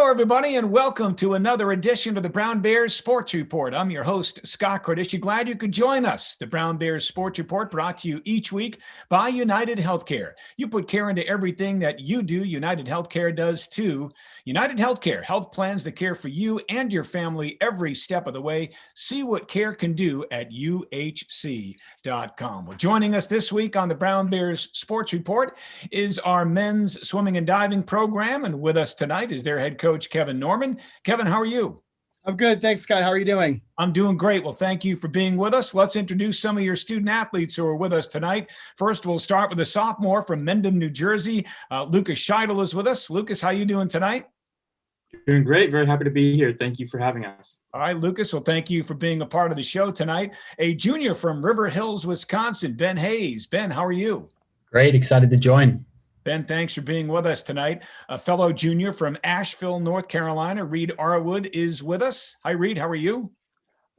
Hello, everybody, and welcome to another edition of the Brown Bears Sports Report. I'm your host, Scott Cordish. Glad you could join us. The Brown Bears Sports Report brought to you each week by United Healthcare. You put care into everything that you do. United Healthcare does too. United Healthcare, health plans that care for you and your family every step of the way. See what care can do at uhc.com. Well, joining us this week on the Brown Bears Sports Report is our men's swimming and diving program, and with us tonight is their head coach, Kevin Norman. Kevin, how are you? I'm good. Thanks, Scott. How are you doing? I'm doing great. Well, thank you for being with us. Let's introduce some of your student athletes who are with us tonight. First, we'll start with a sophomore from Mendham, New Jersey. Lucas Scheidel is with us. Lucas, how are you doing tonight? Doing great. Very happy to be here. Thank you for having us. All right, Lucas. Well, thank you for being a part of the show tonight. A junior from River Hills, Wisconsin, Ben Hayes. Ben, how are you? Great. Excited to join. Ben, thanks for being with us tonight. A fellow junior from Asheville, North Carolina, Reed Arwood, is with us. Hi, Reed. How are you?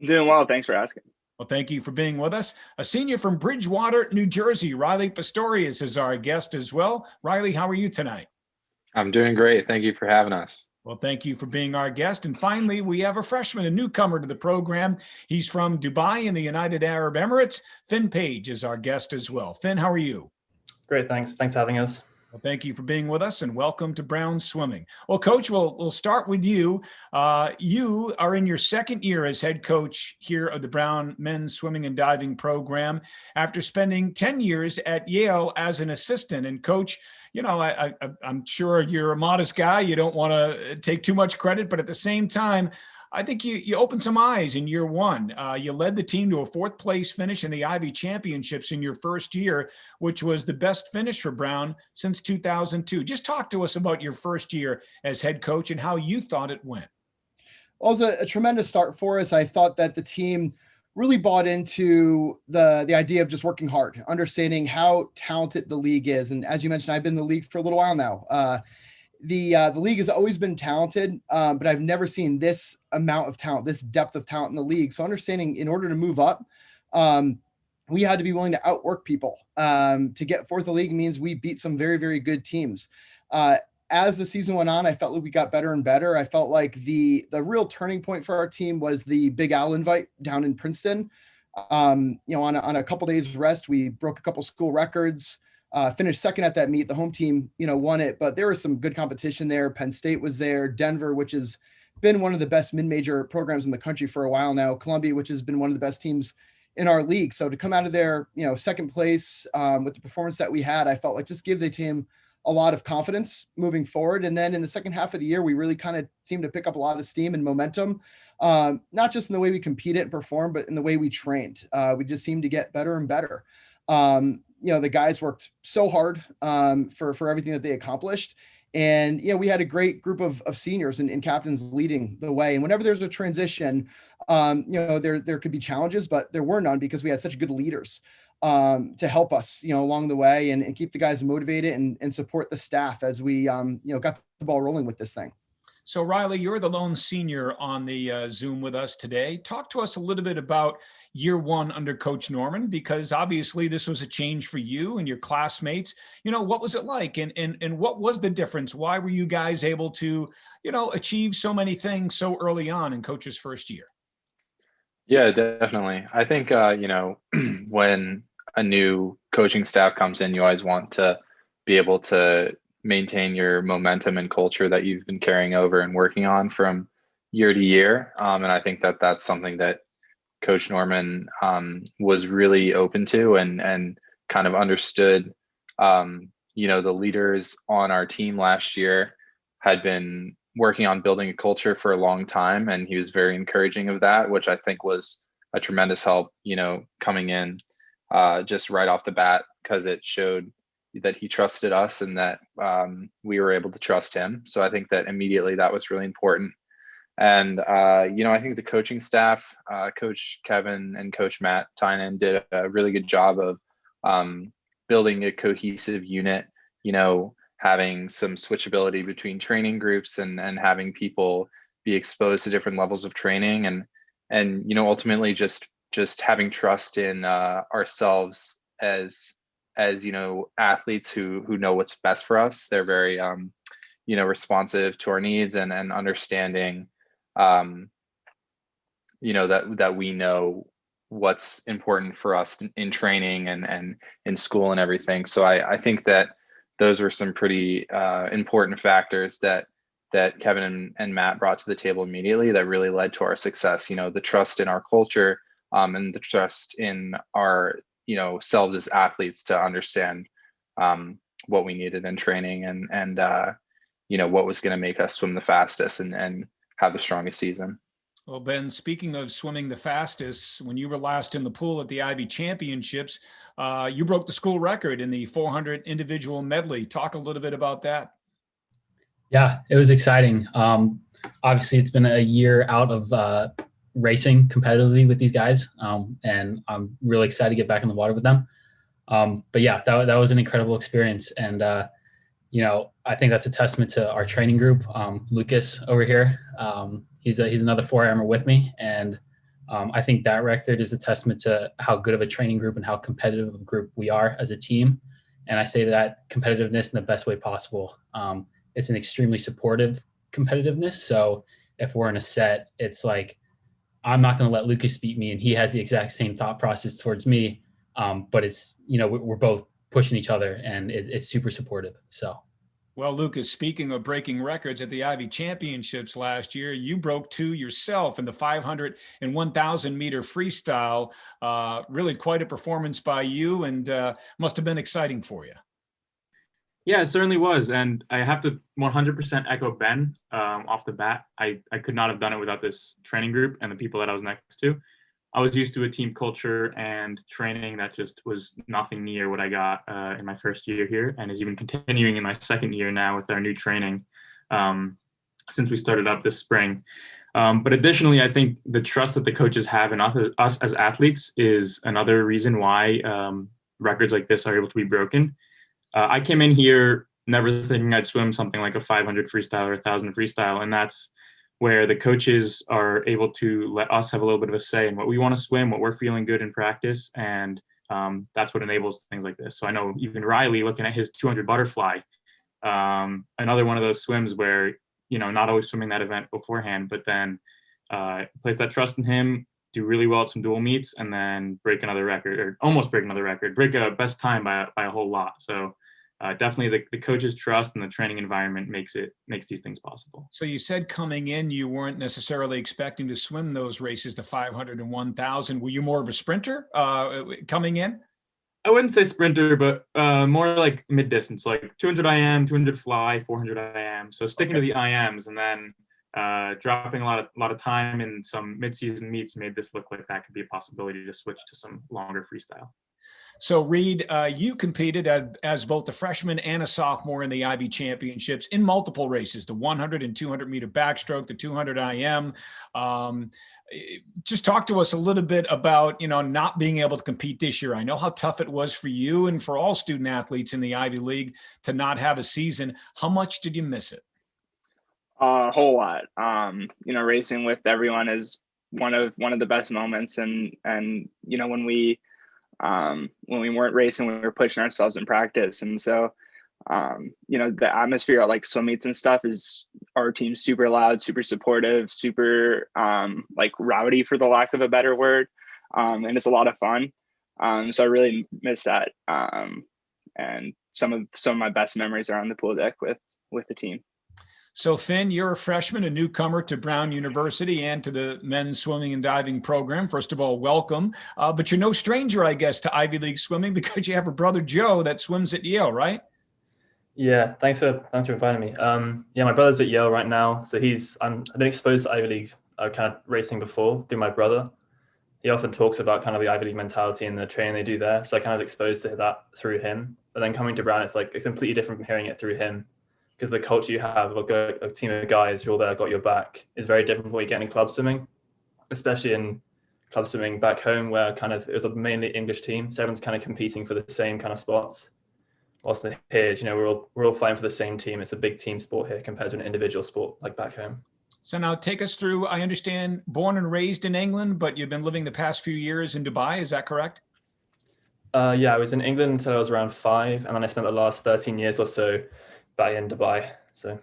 I'm doing well. Thanks for asking. Well, thank you for being with us. A senior from Bridgewater, New Jersey, Riley Pistorius is our guest as well. Riley, how are you tonight? I'm doing great. Thank you for having us. Well, thank you for being our guest. And finally, we have a freshman, a newcomer to the program. He's from Dubai in the United Arab Emirates. Finn Page is our guest as well. Finn, how are you? Great. Thanks. Thanks for having us. Well, thank you for being with us, and welcome to Brown Swimming. Well, Coach, we'll start with you. You are in your second year as head coach here of the Brown men's swimming and diving program after spending 10 years at Yale as an assistant. And Coach, you know, I'm sure you're a modest guy. You don't want to take too much credit, but at the same time, I think you opened some eyes in year one. You led the team to a fourth place finish in the Ivy Championships in your first year, which was the best finish for Brown since 2002. Just talk to us about your first year as head coach and how you thought it went. Well, it was a tremendous start for us. I thought that the team really bought into the idea of just working hard, understanding how talented the league is. And as you mentioned, I've been in the league for a little while now. The league has always been talented, but I've never seen this amount of talent, this depth of talent in the league. So understanding in order to move up, we had to be willing to outwork people. To get fourth in the league means we beat some very, very good teams. As the season went on, I felt like we got better and better. I felt like the real turning point for our team was the Big Al invite down in Princeton. On a couple days rest, we broke a couple school records. Finished second at that meet. The home team, won it, but there was some good competition there. Penn State was there, Denver, which has been one of the best mid-major programs in the country for a while now, Columbia, which has been one of the best teams in our league. So to come out of there, second place with the performance that we had, I felt like just give the team a lot of confidence moving forward. And then in the second half of the year, we really kind of seemed to pick up a lot of steam and momentum, not just in the way we competed and performed, but in the way we trained. We just seemed to get better and better. The guys worked so hard for everything that they accomplished. And, we had a great group of seniors and captains leading the way. And whenever there's a transition, there could be challenges, but there were none because we had such good leaders to help us, along the way and keep the guys motivated and support the staff as we, got the ball rolling with this thing. So, Riley, you're the lone senior on the Zoom with us today. Talk to us a little bit about year one under Coach Norman, because obviously this was a change for you and your classmates. What was it like and what was the difference? Why were you guys able to, achieve so many things so early on in Coach's first year? Yeah, definitely. I think, when a new coaching staff comes in, you always want to be able to maintain your momentum and culture that you've been carrying over and working on from year to year. And I think that that's something that Coach Norman was really open to and kind of understood. The leaders on our team last year had been working on building a culture for a long time, and he was very encouraging of that, which I think was a tremendous help, coming in just right off the bat, because it showed that he trusted us and that we were able to trust him. So I think that immediately that was really important. And, I think the coaching staff, Coach Kevin and Coach Matt Tynan did a really good job of building a cohesive unit, having some switchability between training groups and having people be exposed to different levels of training and ultimately just having trust in ourselves as athletes who know what's best for us. They're very responsive to our needs and understanding, that we know what's important for us in training and in school and everything. So I think that those were some pretty important factors that Kevin and Matt brought to the table immediately that really led to our success. The trust in our culture, and the trust in our, selves as athletes to understand what we needed in training and what was going to make us swim the fastest and have the strongest season. Well, Ben, speaking of swimming the fastest, when you were last in the pool at the Ivy Championships, you broke the school record in the 400 individual medley. Talk a little bit about that. Yeah, it was exciting. Obviously, it's been a year out of racing competitively with these guys, and I'm really excited to get back in the water with them. But yeah, that was an incredible experience, and I think that's a testament to our training group. Lucas over here, he's another 4-ironman with me, and I think that record is a testament to how good of a training group and how competitive of a group we are as a team. And I say that competitiveness in the best way possible. It's an extremely supportive competitiveness. So if we're in a set, it's like, I'm not going to let Lucas beat me, and he has the exact same thought process towards me. But it's, we're both pushing each other, and it's super supportive. So. Well, Lucas, speaking of breaking records at the Ivy Championships last year, you broke 2 yourself in the 500 and 1,000 meter freestyle. Really quite a performance by you, and must have been exciting for you. Yeah, it certainly was. And I have to 100% echo Ben off the bat. I could not have done it without this training group and the people that I was next to. I was used to a team culture and training that just was nothing near what I got in my first year here, and is even continuing in my second year now with our new training since we started up this spring. But additionally, I think the trust that the coaches have in us as athletes is another reason why records like this are able to be broken. I came in here never thinking I'd swim something like a 500 freestyle or 1,000 freestyle, and that's where the coaches are able to let us have a little bit of a say in what we want to swim, what we're feeling good in practice, and that's what enables things like this. So I know even Riley, looking at his 200 butterfly, another one of those swims where, not always swimming that event beforehand, but then place that trust in him, do really well at some dual meets, and then break another record, or almost break another record, break a best time by a whole lot. So definitely the coach's trust and the training environment makes these things possible. So you said coming in, you weren't necessarily expecting to swim those races, the 500 and 1,000. Were you more of a sprinter coming in? I wouldn't say sprinter, but more like mid-distance, like 200 IM, 200 fly, 400 IM. So sticking to the IMs, and then dropping a lot of time in some mid-season meets made this look like that could be a possibility to switch to some longer freestyle. So Reed, you competed as both a freshman and a sophomore in the Ivy Championships in multiple races, the 100 and 200 meter backstroke, the 200 IM. Just talk to us a little bit about, not being able to compete this year. I know how tough it was for you and for all student athletes in the Ivy League to not have a season. How much did you miss it? A whole lot. Racing with everyone is one of the best moments, and when we weren't racing, we were pushing ourselves in practice. And so, the atmosphere at like swim meets and stuff is, our team's super loud, super supportive, super rowdy, for the lack of a better word. And it's a lot of fun. So I really miss that. And some of my best memories are on the pool deck with the team. So Finn, you're a freshman, a newcomer to Brown University and to the men's swimming and diving program. First of all, welcome. But you're no stranger, I guess, to Ivy League swimming because you have a brother, Joe, that swims at Yale, right? Yeah, thanks for inviting me. My brother's at Yale right now, so I've been exposed to Ivy League kind of racing before through my brother. He often talks about kind of the Ivy League mentality and the training they do there, so I kind of exposed to that through him. But then coming to Brown, it's like it's completely different from hearing it through him, because the culture you have of a team of guys who are there, got your back, is very different from what you get in club swimming, especially in club swimming back home, where kind of it was a mainly English team, so everyone's kind of competing for the same kind of spots. Whilst here, we're all fighting for the same team. It's a big team sport here compared to an individual sport like back home. So now take us through, I understand, born and raised in England, but you've been living the past few years in Dubai. Is that correct? I was in England until I was around 5, and then I spent the last 13 years or so back in Dubai. So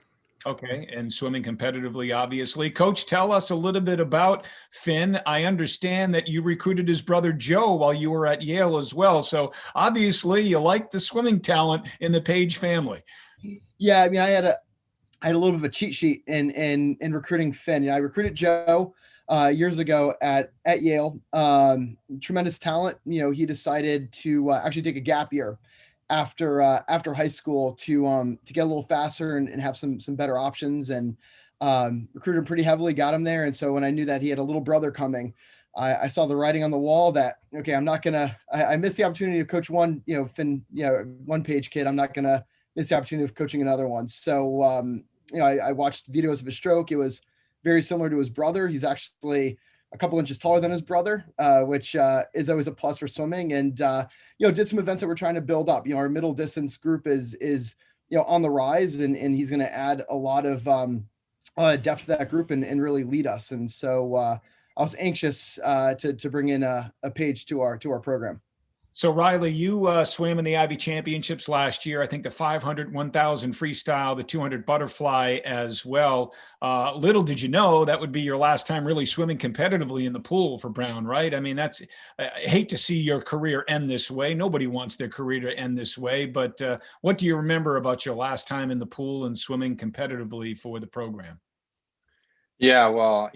Okay, and swimming competitively, obviously. Coach, tell us a little bit about Finn. I understand that you recruited his brother Joe while you were at Yale as well. So obviously, you like the swimming talent in the Page family. Yeah, I mean, I had a little bit of a cheat sheet in recruiting Finn. I recruited Joe years ago at Yale. Tremendous talent. He decided to actually take a gap year after high school to get a little faster and have some better options, and recruited him pretty heavily, got him there. And so when I knew that he had a little brother coming, I saw the writing on the wall that, okay, I missed the opportunity to coach one, Finn, one Page kid. I'm not gonna miss the opportunity of coaching another one. So I watched videos of his stroke. It was very similar to his brother. He's actually a couple inches taller than his brother, which is always a plus for swimming. And did some events that we're trying to build up. Our middle distance group is on the rise, and he's going to add a lot of depth to that group and really lead us. And so I was anxious to bring in a Page to our program. So Riley, you swam in the Ivy Championships last year. I think the 500, 1,000 freestyle, the 200 butterfly as well. Little did you know that would be your last time really swimming competitively in the pool for Brown, right? I mean, I hate to see your career end this way. Nobody wants their career to end this way. But what do you remember about your last time in the pool and swimming competitively for the program? Yeah, well,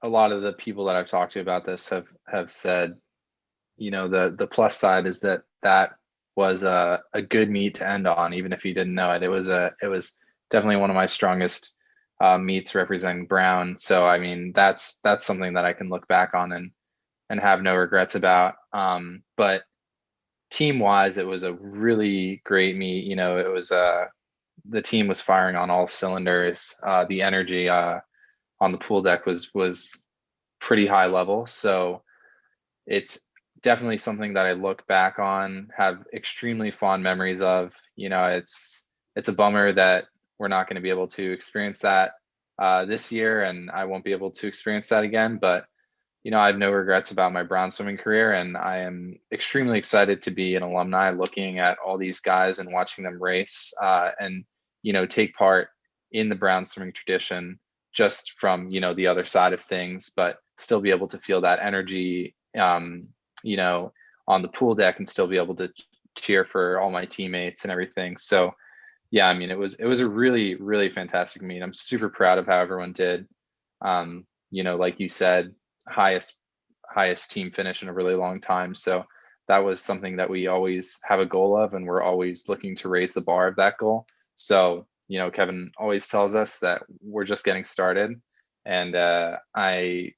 a lot of the people that I've talked to about this have said, the plus side is that was a good meet to end on, even if you didn't know it. It was definitely one of my strongest meets representing Brown. So I mean, that's something that I can look back on and have no regrets about. But team wise, it was a really great meet. It was the team was firing on all cylinders. The energy on the pool deck was pretty high level. So it's definitely something that I look back on, have extremely fond memories of. It's a bummer that we're not going to be able to experience that this year, and I won't be able to experience that again. But, I have no regrets about my Brown swimming career, and I am extremely excited to be an alumni looking at all these guys and watching them race and, take part in the Brown swimming tradition, just from the other side of things, but still be able to feel that energy on the pool deck and still be able to cheer for all my teammates and everything. So yeah, I mean, it was a really, really fantastic meet. I'm super proud of how everyone did. Like you said, highest team finish in a really long time. So that was something that we always have a goal of, and we're always looking to raise the bar of that goal. So Kevin always tells us that we're just getting started, and I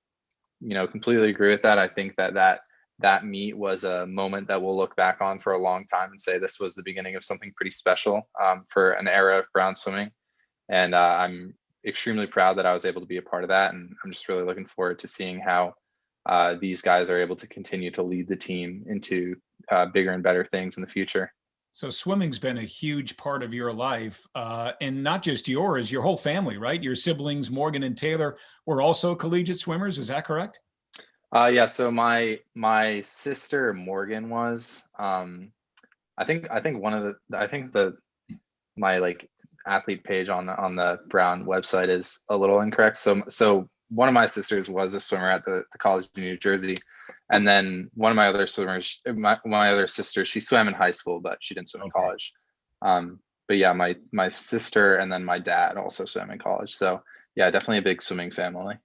completely agree with that. I think that meet was a moment that we'll look back on for a long time and say this was the beginning of something pretty special for an era of Brown swimming. And I'm extremely proud that I was able to be a part of that, and I'm just really looking forward to seeing how these guys are able to continue to lead the team into bigger and better things in the future. So swimming's been a huge part of your life, and not just yours, your whole family, right? Your siblings, Morgan and Taylor, were also collegiate swimmers. Is that correct? Yeah. So my sister Morgan was. I think my like athlete page on the Brown website is a little incorrect. So one of my sisters was a swimmer at the College of New Jersey. And then one of my other swimmers, my other sister, she swam in high school, but she didn't swim in college. But yeah, my sister and then my dad also swam in college. So yeah, definitely a big swimming family.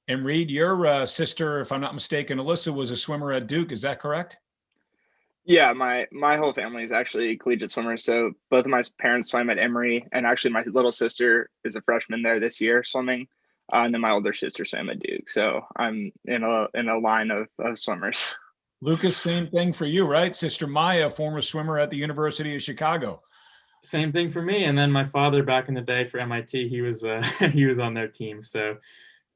And Reed, your sister, if I'm not mistaken, Alyssa, was a swimmer at Duke. Is that correct? Yeah, my whole family is actually collegiate swimmers. So both of my parents swam at Emory, and actually my little sister is a freshman there this year swimming. And then my older sister swam at Duke. So I'm in a line of swimmers. Lucas, same thing for you, right? Sister Maya, former swimmer at the University of Chicago. Same thing for me. And then my father back in the day for MIT, he was he was on their team. So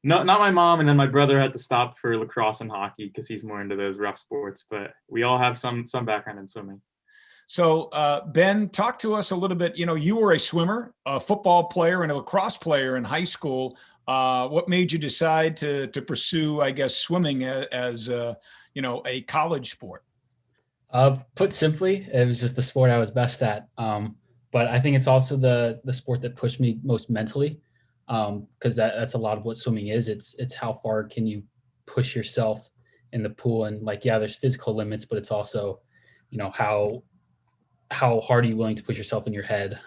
not my mom, and then my brother had to stop for lacrosse and hockey because he's more into those rough sports. But we all have some background in swimming. So Ben, talk to us a little bit. You were a swimmer, a football player, and a lacrosse player in high school. What made you decide to pursue, I guess, swimming as a college sport? Put simply, it was just the sport I was best at. but I think it's also the sport that pushed me most mentally, because that's a lot of what swimming is. It's how far can you push yourself in the pool, and like, yeah, there's physical limits, but it's also, how hard are you willing to push yourself in your head,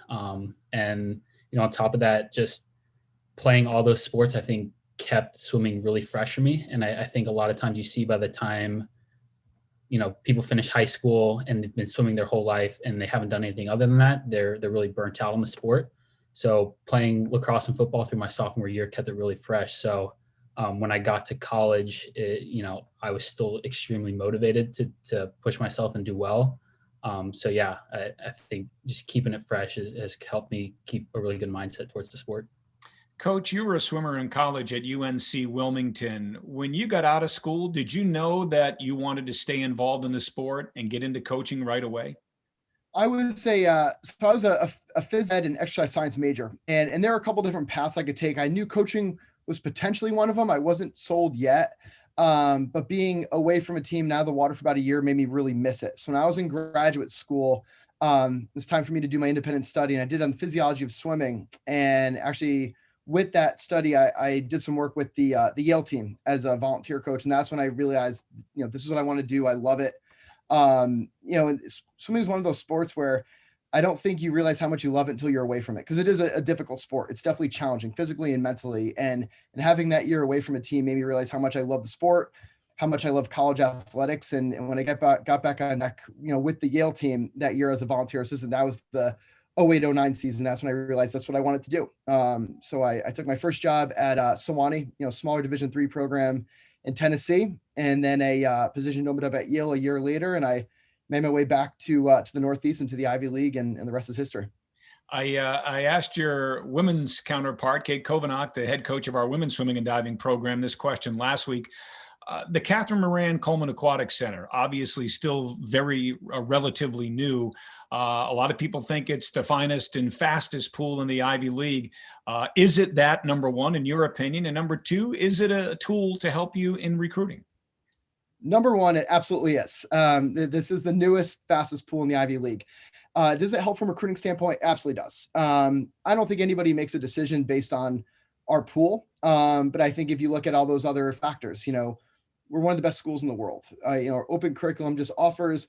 and on top of that, just playing all those sports, I think kept swimming really fresh for me. And I think a lot of times you see by the time people finish high school and they've been swimming their whole life and they haven't done anything other than that, they're really burnt out on the sport. So playing lacrosse and football through my sophomore year kept it really fresh. So when I got to college, I was still extremely motivated to push myself and do well. So yeah, I think just keeping it fresh has helped me keep a really good mindset towards the sport. Coach, you were a swimmer in college at UNC Wilmington. When you got out of school, did you know that you wanted to stay involved in the sport and get into coaching right away? I would say, so I was a phys ed and exercise science major, and there are a couple different paths I could take. I knew coaching was potentially one of them. I wasn't sold yet, but being away from a team now, the water for about a year made me really miss it. So when I was in graduate school, it was time for me to do my independent study, and I did on the physiology of swimming. And actually, with that study, I did some work with the Yale team as a volunteer coach, and that's when I realized, this is what I want to do. I love it. And swimming is one of those sports where I don't think you realize how much you love it until you're away from it, because it is a difficult sport. It's definitely challenging physically and mentally. And having that year away from a team made me realize how much I love the sport, how much I love college athletics. And when I got back on deck, with the Yale team that year as a volunteer assistant, that was the 08-09 season. That's when I realized that's what I wanted to do. So I took my first job at Sewanee, smaller Division III program in Tennessee, and then a position opened up at Yale a year later, and I made my way back to the Northeast and to the Ivy League, and the rest is history. I asked your women's counterpart, Kate Kovanok, the head coach of our women's swimming and diving program, this question last week. The Catherine Moran Coleman Aquatic Center, obviously still very relatively new. A lot of people think it's the finest and fastest pool in the Ivy League. Is it that, number one, in your opinion? And number two, is it a tool to help you in recruiting? Number one, it absolutely is. This is the newest, fastest pool in the Ivy League. Does it help from a recruiting standpoint? Absolutely does. I don't think anybody makes a decision based on our pool. But I think if you look at all those other factors, we're one of the best schools in the world. Our open curriculum just offers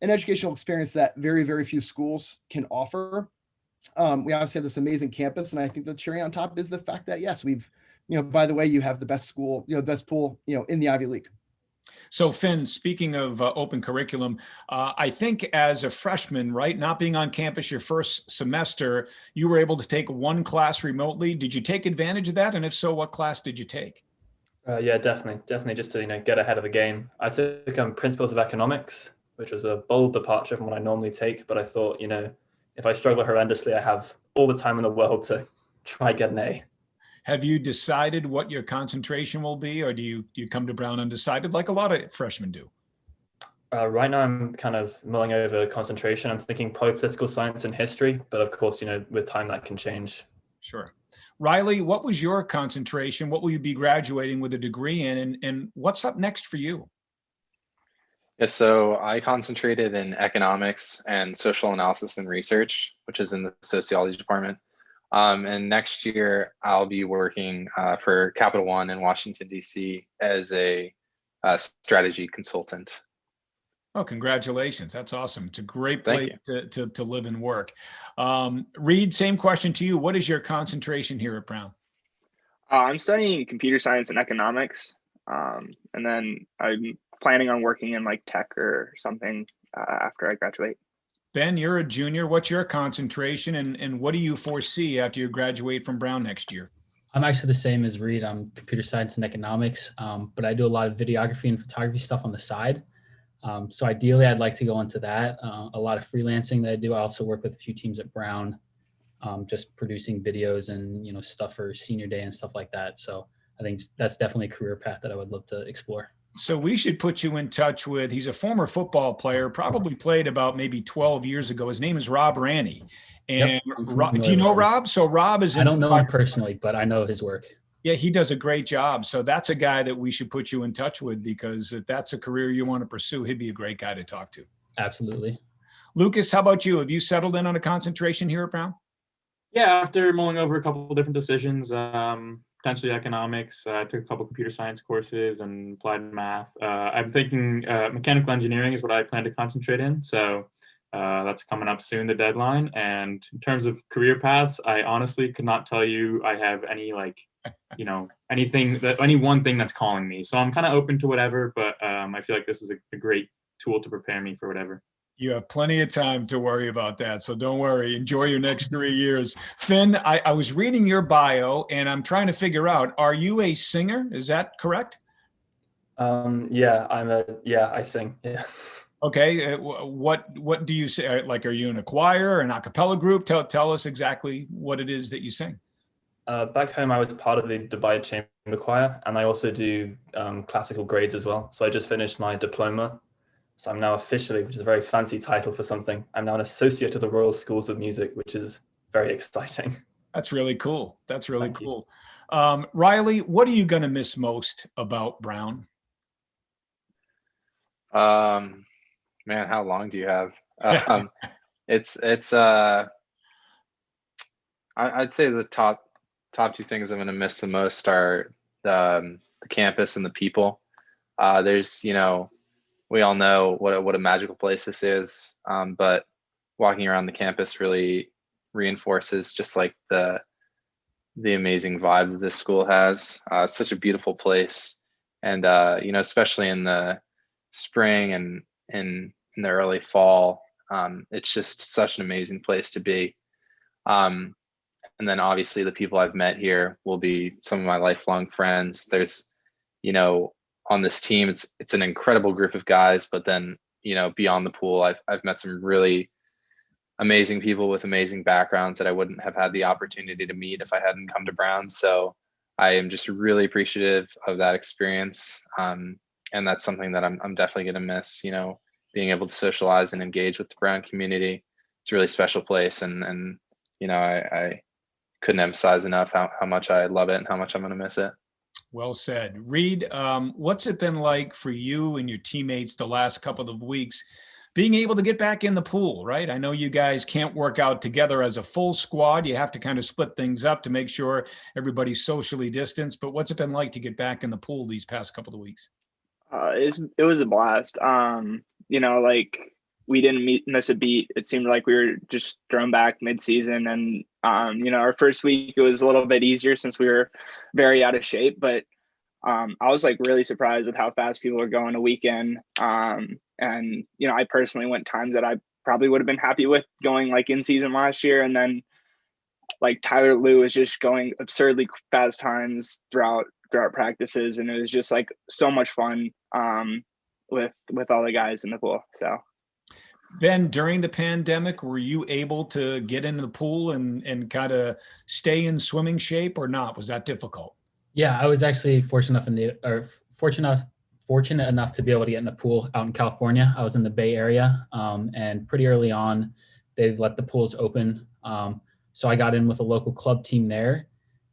an educational experience that very, very few schools can offer. We obviously have this amazing campus, and I think the cherry on top is the fact that, yes, we've, by the way, you have the best school, the best pool, in the Ivy League. So Finn, speaking of open curriculum, I think as a freshman, right, not being on campus your first semester, you were able to take one class remotely. Did you take advantage of that? And if so, what class did you take? Yeah, definitely just to get ahead of the game. I took Principles of Economics, which was a bold departure from what I normally take, but I thought, if I struggle horrendously, I have all the time in the world to try get an A. Have you decided what your concentration will be, or do you come to Brown undecided like a lot of freshmen do? Right now, I'm kind of mulling over concentration. I'm thinking probably political science and history, but of course, with time that can change. Sure. Riley, what was your concentration? What will you be graduating with a degree in, and what's up next for you? Yeah, so I concentrated in economics and social analysis and research, which is in the sociology department. And next year, I'll be working for Capital One in Washington, D.C. as a strategy consultant. Oh, congratulations. That's awesome. It's a great place to live and work. Reed, same question to you. What is your concentration here at Brown? I'm studying computer science and economics. And then I'm planning on working in like tech or something after I graduate. Ben, you're a junior. What's your concentration, and what do you foresee after you graduate from Brown next year? I'm actually the same as Reed. I'm computer science and economics, but I do a lot of videography and photography stuff on the side. So ideally, I'd like to go into that. A lot of freelancing that I do. I also work with a few teams at Brown, just producing videos and stuff for senior day and stuff like that. So I think that's definitely a career path that I would love to explore. So we should put you in touch with, he's a former football player, probably played about maybe 12 years ago. His name is Rob Ranney. And Yep, do you know Rob? So Rob is, I don't know him personally, but I know his work. Yeah, he does a great job. So that's a guy that we should put you in touch with, because if that's a career you want to pursue, he'd be a great guy to talk to. Absolutely. Lucas, how about you? Have you settled in on a concentration here at Brown? Yeah, after mulling over a couple of different decisions, potentially economics, I took a couple computer science courses and applied math. I'm thinking mechanical engineering is what I plan to concentrate in. So that's coming up soon, the deadline. And in terms of career paths, I honestly could not tell you I have any any one thing that's calling me. So I'm kind of open to whatever, but I feel like this is a great tool to prepare me for whatever. You have plenty of time to worry about that. So don't worry. Enjoy your next 3 years. Finn, I was reading your bio and I'm trying to figure out, are you a singer? Is that correct? I sing. Yeah. Okay. What do you say? Like, are you in a choir or an a cappella group? Tell us exactly what it is that you sing. Back home, I was part of the Dubai Chamber Choir, and I also do classical grades as well. So I just finished my diploma. So I'm now officially, which is a very fancy title for something, I'm now an associate of the Royal Schools of Music, which is very exciting. That's really cool. That's really cool. Riley, what are you going to miss most about Brown? Man, how long do you have? I'd say the top two things I'm going to miss the most are the campus and the people. There's, we all know what a magical place this is, but walking around the campus really reinforces just like the amazing vibe that this school has. It's such a beautiful place, and especially in the spring and in the early fall, it's just such an amazing place to be. And then obviously the people I've met here will be some of my lifelong friends. There's, on this team, it's an incredible group of guys, but then, beyond the pool, I've met some really amazing people with amazing backgrounds that I wouldn't have had the opportunity to meet if I hadn't come to Brown. So I am just really appreciative of that experience. And that's something that I'm definitely going to miss, being able to socialize and engage with the Brown community. It's a really special place. And I couldn't emphasize enough how much I love it and how much I'm going to miss it. Well said. Reed, what's it been like for you and your teammates the last couple of weeks being able to get back in the pool, right? I know you guys can't work out together as a full squad. You have to kind of split things up to make sure everybody's socially distanced. But what's it been like to get back in the pool these past couple of weeks? It was a blast. We didn't miss a beat. It seemed like we were just thrown back mid-season, and our first week it was a little bit easier since we were very out of shape. But I was like really surprised with how fast people were going a weekend. And I personally went times that I probably would have been happy with going like in season last year, and then like Tyler Lue was just going absurdly fast times throughout practices, and it was just like so much fun with all the guys in the pool. So Ben, during the pandemic, were you able to get into the pool and kind of stay in swimming shape or not? Was that difficult? Yeah, I was actually fortunate enough to be able to get in the pool out in California. I was in the Bay Area, and pretty early on, they let the pools open. So I got in with a local club team there,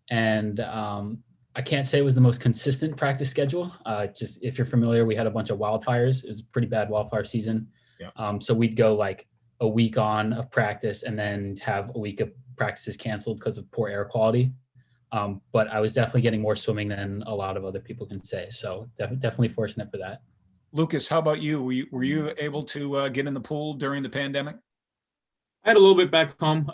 and I can't say it was the most consistent practice schedule. Just if you're familiar, we had a bunch of wildfires. It was a pretty bad wildfire season. Yeah. So we'd go like a week on of practice and then have a week of practices canceled because of poor air quality. But I was definitely getting more swimming than a lot of other people can say. So definitely fortunate for that. Lucas, how about you? Were you able to get in the pool during the pandemic? I had a little bit back home.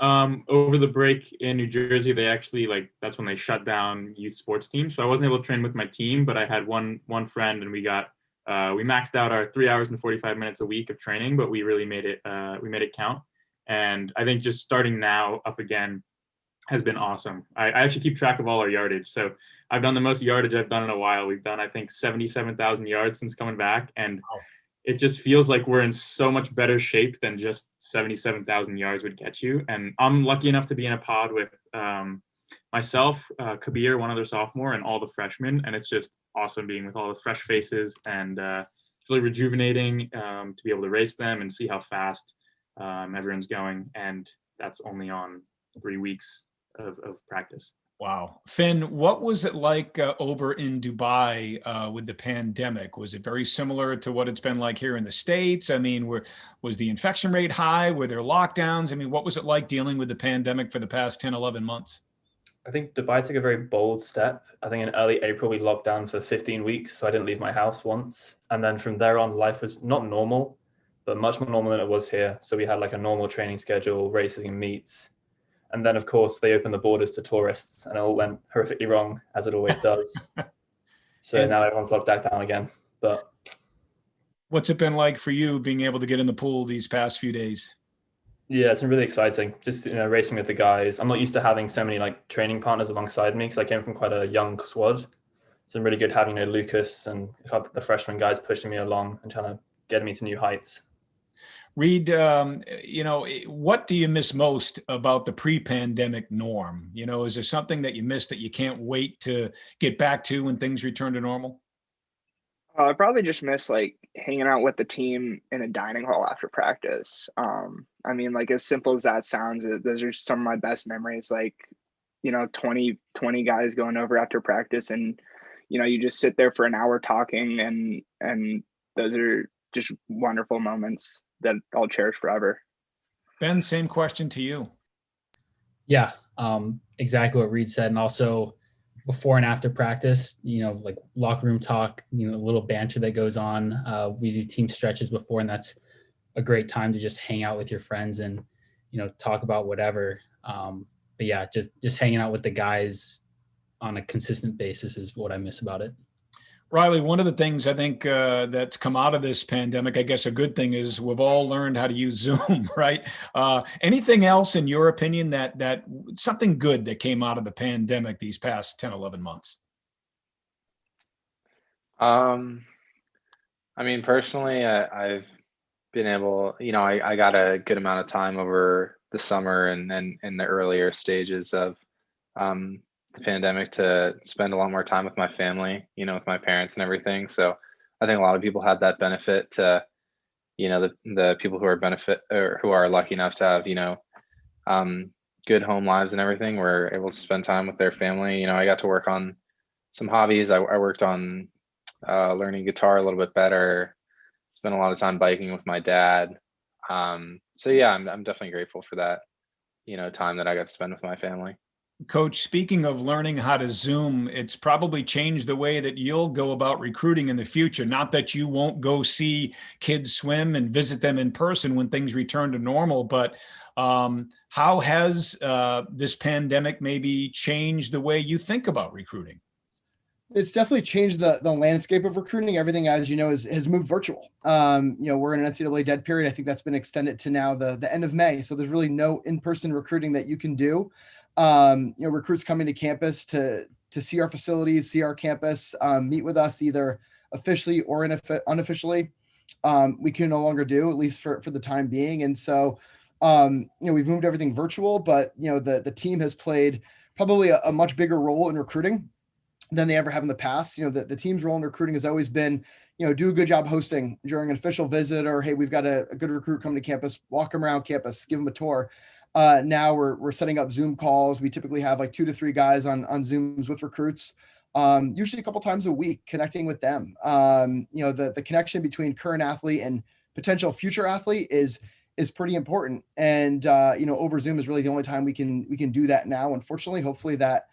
Over the break in New Jersey, they actually that's when they shut down youth sports teams. So I wasn't able to train with my team, but I had one friend, and we maxed out our 3 hours and 45 minutes a week of training, but we really made it count. And I think just starting now up again has been awesome. I actually keep track of all our yardage. So I've done the most yardage I've done in a while. We've done, I think, 77,000 yards since coming back. And it just feels like we're in so much better shape than just 77,000 yards would get you. And I'm lucky enough to be in a pod with myself, Kabir, one other sophomore, and all the freshmen. And it's just awesome being with all the fresh faces, and it's really rejuvenating to be able to race them and see how fast everyone's going. And that's only on 3 weeks of practice. Wow. Finn, what was it like over in Dubai with the pandemic? Was it very similar to what it's been like here in the States? I mean, was the infection rate high? Were there lockdowns? I mean, what was it like dealing with the pandemic for the past 10, 11 months? I think Dubai took a very bold step. I think in early April, we locked down for 15 weeks, so I didn't leave my house once. And then from there on, life was not normal, but much more normal than it was here. So we had like a normal training schedule, races and meets. And then, of course, they opened the borders to tourists, and it all went horrifically wrong, as it always does. So And now everyone's locked back down again. But what's it been like for you being able to get in the pool these past few days? yeah, it's been really exciting. Just racing with the guys. I'm not used to having so many like training partners alongside me because I came from quite a young squad. So it's really good having Lucas and the freshman guys pushing me along and trying to get me to new heights. Reed, what do you miss most about the pre-pandemic norm? Is there something that you miss that you can't wait to get back to when things return to normal? I probably just miss like hanging out with the team in a dining hall after practice. I mean, like as simple as that sounds, those are some of my best memories. Like, 20 guys going over after practice, and you just sit there for an hour talking, and those are just wonderful moments that I'll cherish forever. Ben, same question to you. Yeah, exactly what Reed said. And also before and after practice, like locker room talk, a little banter that goes on. We do team stretches before, and that's a great time to just hang out with your friends and, talk about whatever. But yeah, just hanging out with the guys on a consistent basis is what I miss about it. Riley, one of the things I think that's come out of this pandemic, I guess a good thing, is we've all learned how to use Zoom, right? Anything else in your opinion that something good that came out of the pandemic these past 10, 11 months? I mean, personally, I've been able, I got a good amount of time over the summer and in the earlier stages of the pandemic to spend a lot more time with my family, with my parents and everything. So I think a lot of people had that benefit to, the people who are benefit or who are lucky enough to have, good home lives and everything were able to spend time with their family. I got to work on some hobbies. I worked on learning guitar a little bit better, spent a lot of time biking with my dad. So yeah, I'm definitely grateful for that, time that I got to spend with my family. Coach, speaking of learning how to Zoom, it's probably changed the way that you'll go about recruiting in the future. Not that you won't go see kids swim and visit them in person when things return to normal, but how has this pandemic maybe changed the way you think about recruiting? It's definitely changed the landscape of recruiting. Everything, as you know, has moved virtual. We're in an NCAA dead period. I think that's been extended to now the end of May. So there's really no in-person recruiting that you can do. Recruits coming to campus to see our facilities, see our campus, meet with us either officially or unofficially. We can no longer do, at least for the time being. And so, we've moved everything virtual, but the team has played probably a much bigger role in recruiting than they ever have in the past. The team's role in recruiting has always been, do a good job hosting during an official visit, or, hey, we've got a good recruit coming to campus, walk them around campus, give them a tour. Now we're setting up Zoom calls. We typically have like 2 to 3 guys on Zooms with recruits, usually a couple times a week, connecting with them. The connection between current athlete and potential future athlete is pretty important. And over Zoom is really the only time we can do that now. Unfortunately, hopefully that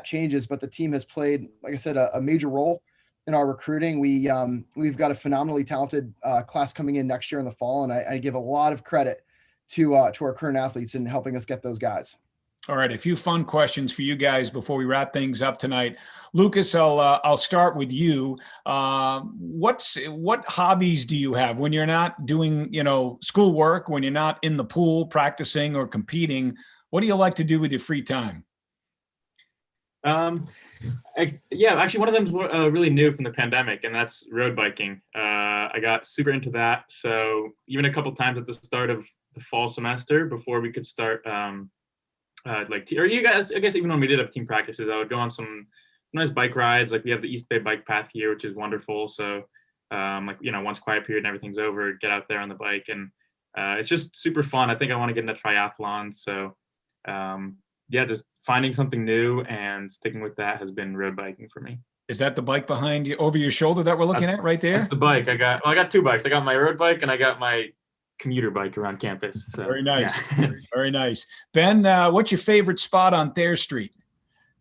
changes. But the team has played, like I said, a major role in our recruiting. We've got a phenomenally talented class coming in next year in the fall, and I give a lot of credit to our current athletes in helping us get those guys. All right, a few fun questions for you guys before we wrap things up tonight. Lucas, I'll start with you. What hobbies do you have when you're not doing schoolwork, when you're not in the pool practicing or competing? What do you like to do with your free time? Actually, one of them is really new from the pandemic, and that's road biking. I got super into that. So even a couple times at the start of the fall semester, before we could start, or you guys, I guess even when we did have team practices, I would go on some nice bike rides. Like we have the East Bay bike path here, which is wonderful. So, once quiet period and everything's over, get out there on the bike, and it's just super fun. I think I want to get into triathlon. So, yeah, just finding something new and sticking with that has been road biking for me. Is that the bike behind you over your shoulder that we're looking at right there? That's the bike. I got two bikes. I got my road bike and I got my commuter bike around campus. So Very nice. Yeah. Very nice. Ben, what's your favorite spot on Thayer Street?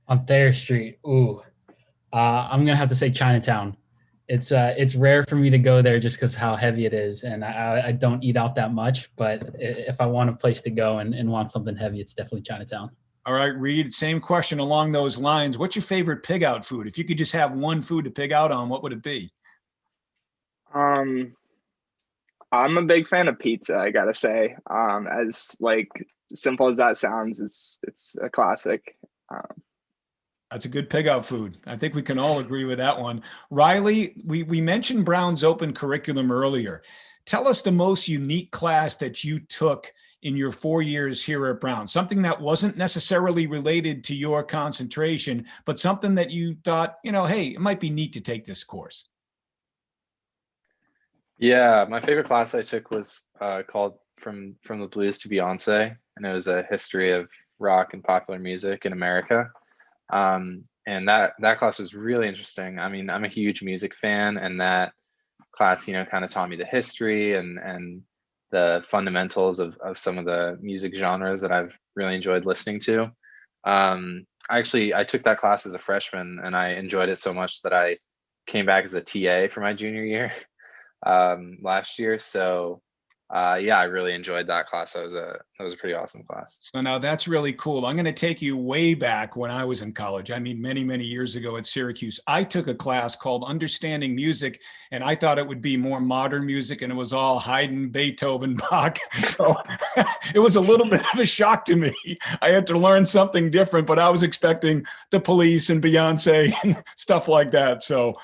On Thayer Street, I'm gonna have to say Chinatown. It's rare for me to go there just because how heavy it is, and I don't eat out that much. But if I want a place to go and want something heavy, it's definitely Chinatown. All right, Reed, same question along those lines. What's your favorite pig out food? If you could just have one food to pig out on, what would it be? I'm a big fan of pizza, I gotta say. As like simple as that sounds, it's a classic. That's a good pig out food. I think we can all agree with that one. Riley, we mentioned Brown's open curriculum earlier. Tell us the most unique class that you took in your 4 years here at Brown, something that wasn't necessarily related to your concentration, but something that you thought, hey, it might be neat to take this course. Yeah, my favorite class I took was called From the Blues to Beyonce, and it was a history of rock and popular music in America. And that class was really interesting. I mean, I'm a huge music fan, and that class, kind of taught me the history and the fundamentals of some of the music genres that I've really enjoyed listening to. I took that class as a freshman, and I enjoyed it so much that I came back as a TA for my junior year last year. So yeah, I really enjoyed that class. That was a pretty awesome class. So now that's really cool. I'm going to take you way back when I was in college. I mean, many, many years ago at Syracuse. I took a class called Understanding Music, and I thought it would be more modern music, and it was all Haydn, Beethoven, Bach. So it was a little bit of a shock to me. I had to learn something different, but I was expecting the Police and Beyonce and stuff like that. So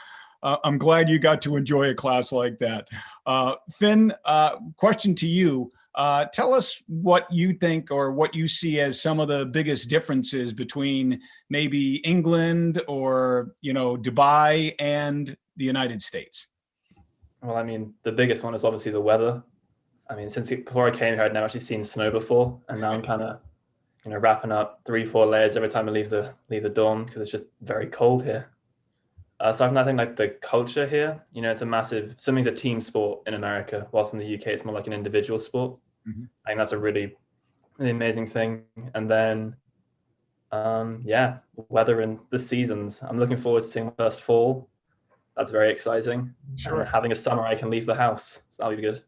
I'm glad you got to enjoy a class like that. Finn, question to you. Tell us what you think or what you see as some of the biggest differences between maybe England or, Dubai and the United States. Well, I mean, the biggest one is obviously the weather. I mean, before I came here, I'd never actually seen snow before, and now I'm kind of, wrapping up 3-4 layers every time I leave the dorm because it's just very cold here. Aside from that, I think like the culture here, it's a massive, swimming's a team sport in America, whilst in the UK, it's more like an individual sport. Mm-hmm. I think that's a really, really amazing thing. And then, weather and the seasons. I'm looking forward to seeing the first fall. That's very exciting. Sure. And having a summer I can leave the house. So that'll be good.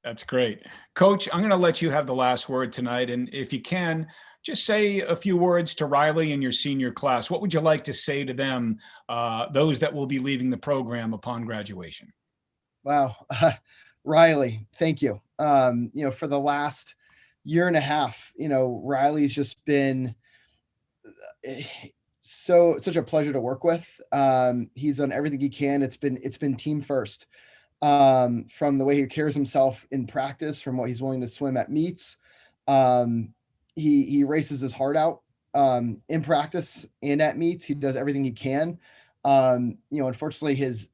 That's great. Coach, I'm going to let you have the last word tonight. And if you can, just say a few words to Riley and your senior class. What would you like to say to them, those that will be leaving the program upon graduation? Wow. Riley, thank you. For the last year and a half, Riley's just been such a pleasure to work with. He's done everything he can. It's been team first. From the way he carries himself in practice, from what he's willing to swim at meets. He races his heart out in practice and at meets. He does everything he can. Unfortunately his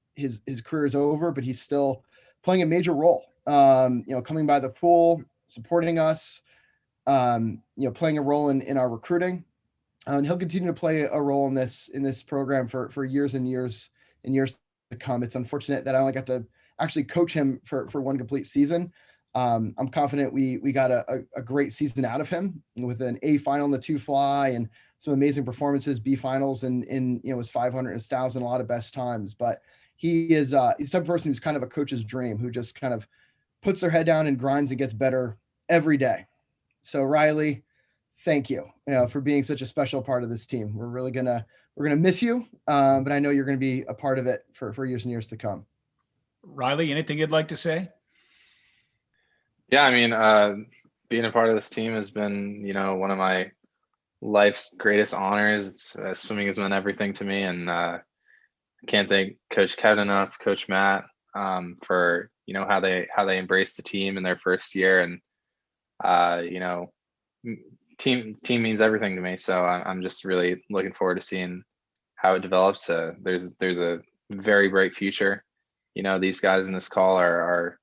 career is over, but he's still playing a major role. Coming by the pool, supporting us, playing a role in our recruiting. And he'll continue to play a role in this program for years and years to come. It's unfortunate that I only got to actually coach him for one complete season. I'm confident we got a great season out of him with an A final in the 2 fly and some amazing performances, B finals and his 500 and his 1,000, a lot of best times. But he's the type of person who's kind of a coach's dream, who just kind of puts their head down and grinds and gets better every day. So Riley, thank you, for being such a special part of this team. We're really gonna miss you, but I know you're gonna be a part of it for years and years to come. Riley, anything you'd like to say? Yeah, I mean, being a part of this team has been, one of my life's greatest honors. Swimming has meant everything to me, and I can't thank Coach Kevin enough, Coach Matt, for how they embraced the team in their first year, and team means everything to me. So I'm just really looking forward to seeing how it develops. There's a very bright future. These guys in this call are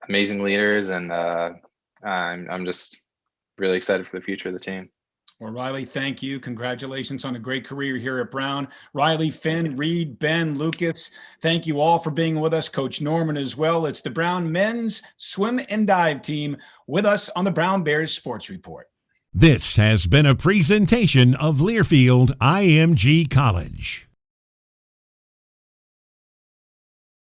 amazing leaders, and I'm just really excited for the future of the team. Well, Riley, thank you. Congratulations on a great career here at Brown. Riley, Finn, Reed, Ben, Lucas, thank you all for being with us. Coach Norman as well. It's the Brown men's swim and dive team with us on the Brown Bears Sports Report. This has been a presentation of Learfield IMG College.